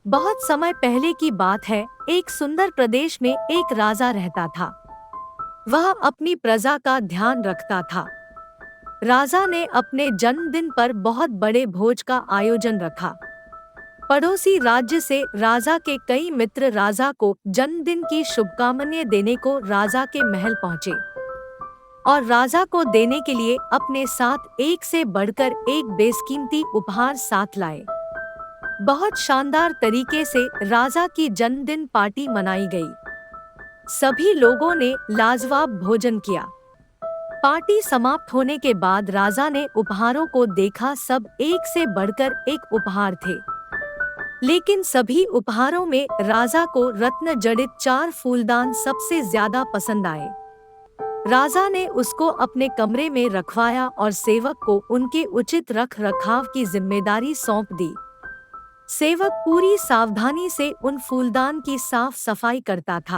बहुत समय पहले की बात है। एक सुंदर प्रदेश में एक राजा रहता था। वह अपनी प्रजा का ध्यान रखता था। राजा ने अपने जन्मदिन पर बहुत बड़े भोज का आयोजन रखा। पड़ोसी राज्य से राजा के कई मित्र राजा को जन्मदिन की शुभकामनाएं देने को राजा के महल पहुंचे और राजा को देने के लिए अपने साथ एक से बढ़कर एक बेशकीमती उपहार साथ लाए। बहुत शानदार तरीके से राजा की जन्मदिन पार्टी मनाई गई। सभी लोगों ने लाजवाब भोजन किया। पार्टी समाप्त होने के बाद राजा ने उपहारों को देखा। सब एक से बढ़कर एक उपहार थे, लेकिन सभी उपहारों में राजा को रत्न जड़ित 4 फूलदान सबसे ज्यादा पसंद आए। राजा ने उसको अपने कमरे में रखवाया और सेवक को उनके उचित रख रखाव की जिम्मेदारी सौंप दी। सेवक पूरी सावधानी से उन फूलदान की साफ सफाई करता था।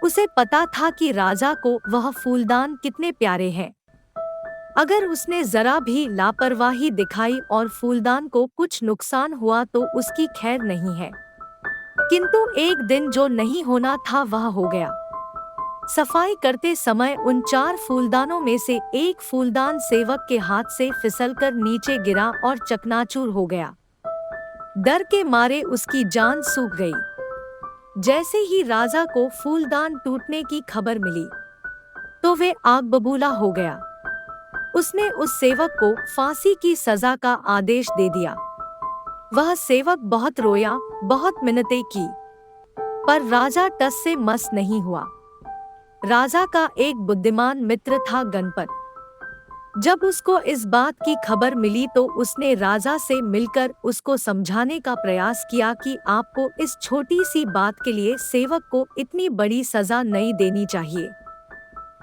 उसे पता था कि राजा को वह फूलदान कितने प्यारे हैं। अगर उसने जरा भी लापरवाही दिखाई और फूलदान को कुछ नुकसान हुआ तो उसकी खैर नहीं है। किंतु एक दिन जो नहीं होना था वह हो गया। सफाई करते समय उन 4 फूलदानों में से एक फूलदान सेवक के हाथ से फिसलकर नीचे गिरा और चकनाचूर हो गया। डर के मारे उसकी जान सूख गई। जैसे ही राजा को फूलदान टूटने की खबर मिली तो वे आग बबूला हो गया। उसने उस सेवक को फांसी की सजा का आदेश दे दिया। वह सेवक बहुत रोया, बहुत मिन्नतें की, पर राजा टस से मस नहीं हुआ। राजा का एक बुद्धिमान मित्र था गणपत। जब उसको इस बात की खबर मिली तो उसने राजा से मिलकर उसको समझाने का प्रयास किया कि आपको इस छोटी सी बात के लिए सेवक को इतनी बड़ी सजा नहीं देनी चाहिए।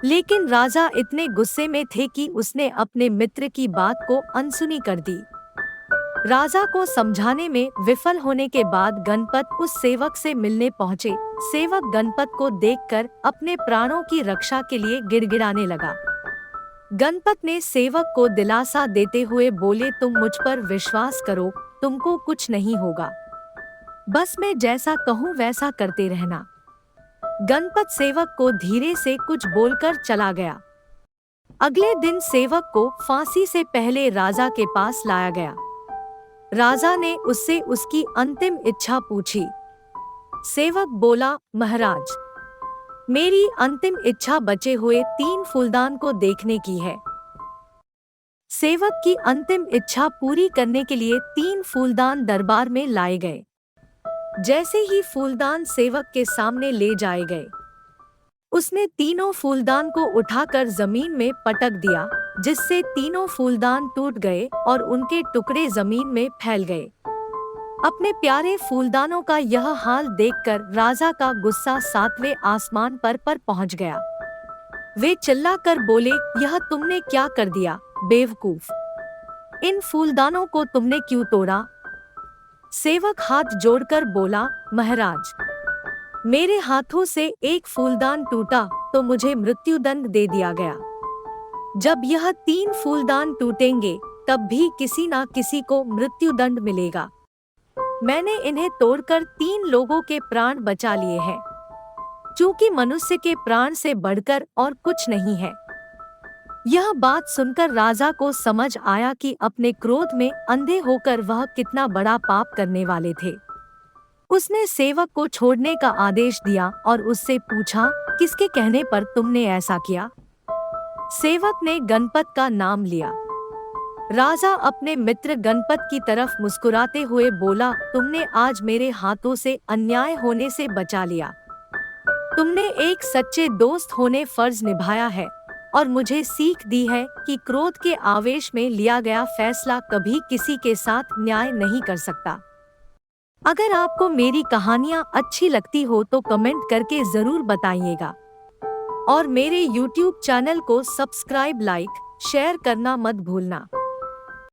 लेकिन राजा इतने गुस्से में थे कि उसने अपने मित्र की बात को अनसुनी कर दी। राजा को समझाने में विफल होने के बाद गणपत उस सेवक से मिलने पहुंचे। सेवक गणपत को देखकर अपने प्राणों की रक्षा के लिए गिड़गिड़ाने लगा। गणपत ने सेवक को दिलासा देते हुए बोले, तुम मुझ पर विश्वास करो, तुमको कुछ नहीं होगा। बस मैं जैसा कहूँ वैसा करते रहना। गणपत सेवक को धीरे से कुछ बोलकर चला गया। अगले दिन सेवक को फांसी से पहले राजा के पास लाया गया। राजा ने उससे उसकी अंतिम इच्छा पूछी। सेवक बोला, महाराज, मेरी अंतिम इच्छा बचे हुए 3 फूलदान को देखने की है। सेवक की अंतिम इच्छा पूरी करने के लिए 3 फूलदान दरबार में लाए गए। जैसे ही फूलदान सेवक के सामने ले जाए गए, उसने तीनों फूलदान को उठाकर जमीन में पटक दिया, जिससे तीनों फूलदान टूट गए और उनके टुकड़े जमीन में फैल गए। अपने प्यारे फूलदानों का यह हाल देखकर राजा का गुस्सा 7वें आसमान पर पहुंच गया। वे चिल्लाकर बोले, यह तुमने क्या कर दिया, बेवकूफ! इन फूलदानों को तुमने क्यों तोड़ा? सेवक हाथ जोड़कर बोला, महाराज, मेरे हाथों से एक फूलदान टूटा तो मुझे मृत्युदंड दे दिया गया। जब यह 3 फूलदान टूटेंगे तब भी किसी ना किसी को मृत्युदंड मिलेगा। मैंने इन्हें तोड़कर 3 लोगों के प्राण बचा लिए हैं, क्योंकि मनुष्य के प्राण से बढ़कर और कुछ नहीं है। यह बात सुनकर राजा को समझ आया कि अपने क्रोध में अंधे होकर वह कितना बड़ा पाप करने वाले थे। उसने सेवक को छोड़ने का आदेश दिया और उससे पूछा, किसके कहने पर तुमने ऐसा किया? सेवक ने गणपत का नाम लिया। राजा अपने मित्र गणपत की तरफ मुस्कुराते हुए बोला, तुमने आज मेरे हाथों से अन्याय होने से बचा लिया। तुमने एक सच्चे दोस्त होने फर्ज निभाया है और मुझे सीख दी है कि क्रोध के आवेश में लिया गया फैसला कभी किसी के साथ न्याय नहीं कर सकता। अगर आपको मेरी कहानियाँ अच्छी लगती हो तो कमेंट करके जरूर बताइएगा और मेरे YouTube चैनल को सब्सक्राइब, लाइक, शेयर करना मत भूलना।